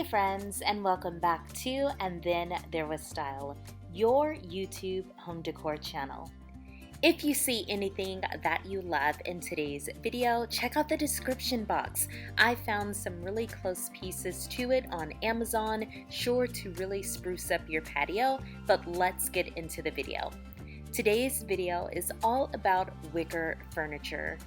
friends, and welcome back to And Then There Was Style, your YouTube home decor channel. If you see anything that you love in today's video, check out the description box. I found some really close pieces to it on Amazon, sure to really spruce up your patio, but let's get into the video. Today's video is all about wicker furniture.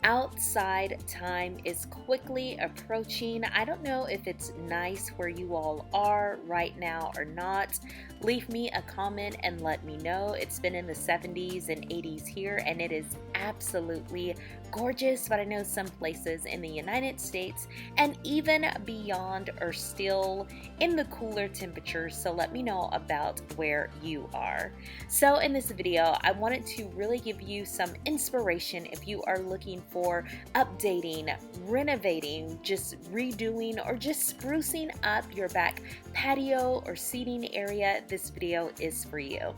Outside time is quickly approaching. I don't know if it's nice where you all are right now or not. Leave me a comment and let me know. It's been in the 70s and 80s here and it is absolutely gorgeous, but I know some places in the United States and even beyond are still in the cooler temperatures, so let me know about where you are. So in this video, I wanted to really give you some inspiration if you are looking for updating, renovating, just redoing, or just sprucing up your back patio or seating area. This video is for you.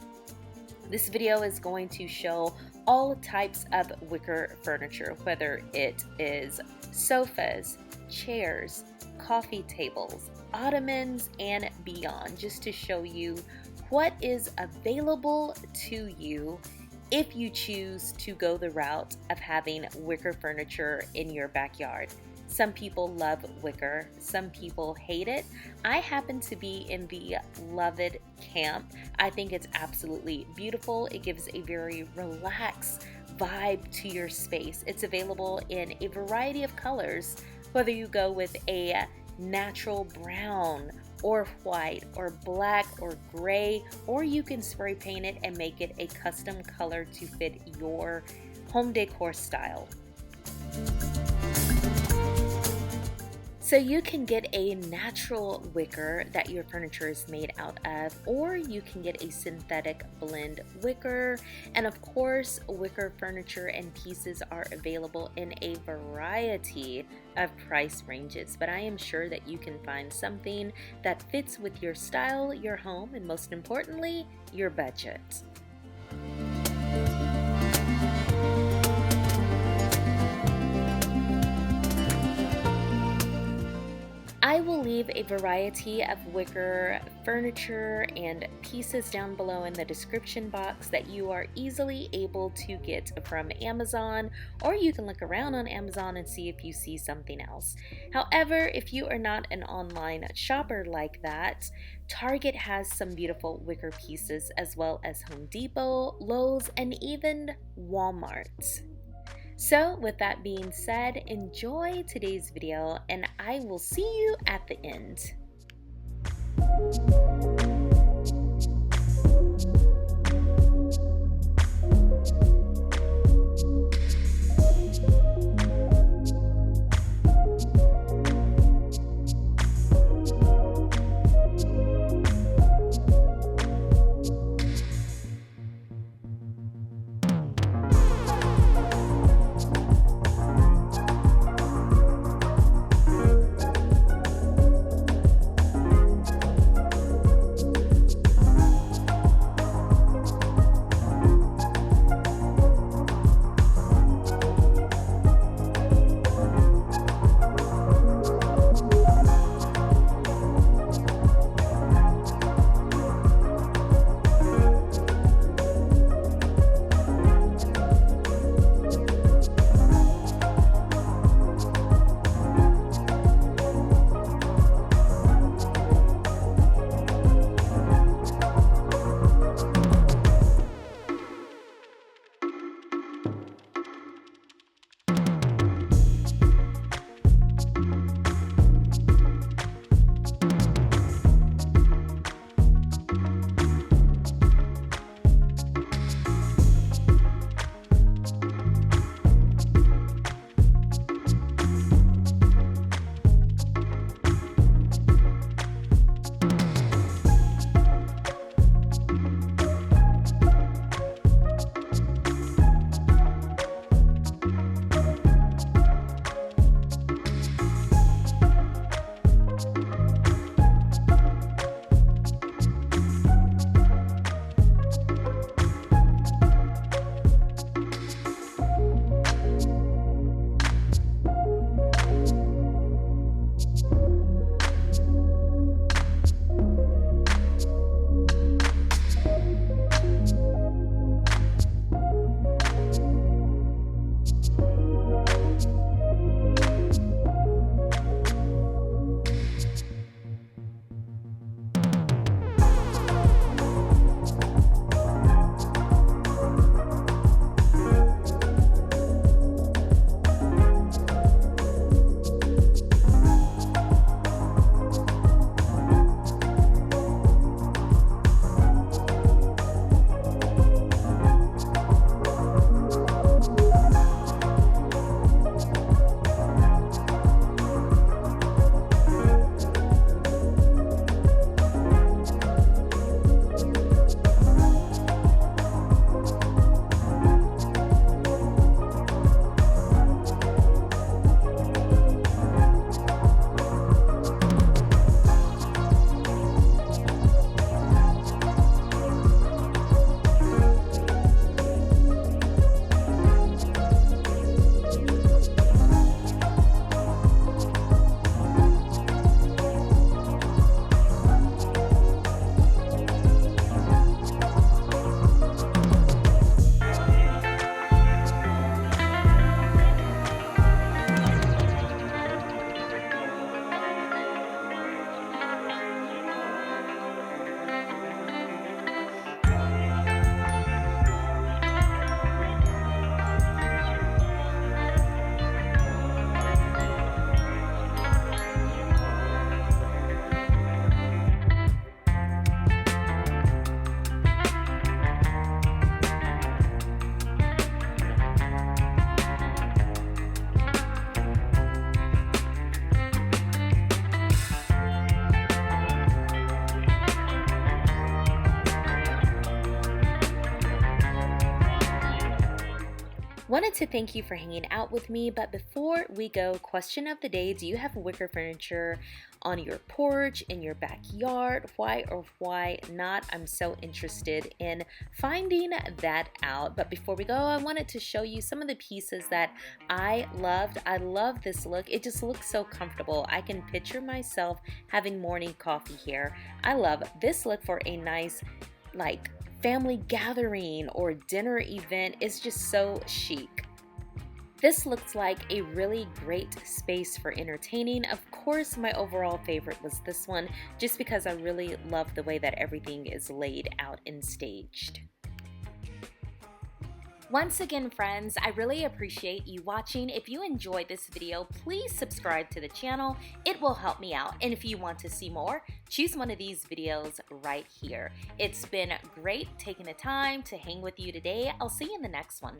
This video is going to show all types of wicker furniture, whether it is sofas, chairs, coffee tables, ottomans, and beyond, just to show you what is available to you if you choose to go the route of having wicker furniture in your backyard. Some people love wicker, some people hate it. I happen to be in the love it camp. I think it's absolutely beautiful. It gives a very relaxed vibe to your space. It's available in a variety of colors, whether you go with a natural brown or white or black or gray, or you can spray paint it and make it a custom color to fit your home decor style. So you can get a natural wicker that your furniture is made out of, or you can get a synthetic blend wicker. And of course, wicker furniture and pieces are available in a variety of price ranges, but I am sure that you can find something that fits with your style, your home, and most importantly, your budget. I will leave a variety of wicker furniture and pieces down below in the description box that you are easily able to get from Amazon, or you can look around on Amazon and see if you see something else. However, if you are not an online shopper like that, Target has some beautiful wicker pieces, as well as Home Depot, Lowe's, and even Walmart. So with that being said, enjoy today's video and I will see you at the end. Wanted to thank you for hanging out with me, but before we go, question of the day: do you have wicker furniture on your porch, in your backyard? Why or why not? I'm so interested in finding that out. But before we go, I wanted to show you some of the pieces that I loved. I love this look. It just looks so comfortable. I can picture myself having morning coffee here. I love this look for a nice, like, family gathering or dinner event. Is just so chic. This looks like a really great space for entertaining. Of course, my overall favorite was this one, just because I really love the way that everything is laid out and staged. Once again, friends, I really appreciate you watching. If you enjoyed this video, please subscribe to the channel. It will help me out. And if you want to see more, choose one of these videos right here. It's been great taking the time to hang with you today. I'll see you in the next one.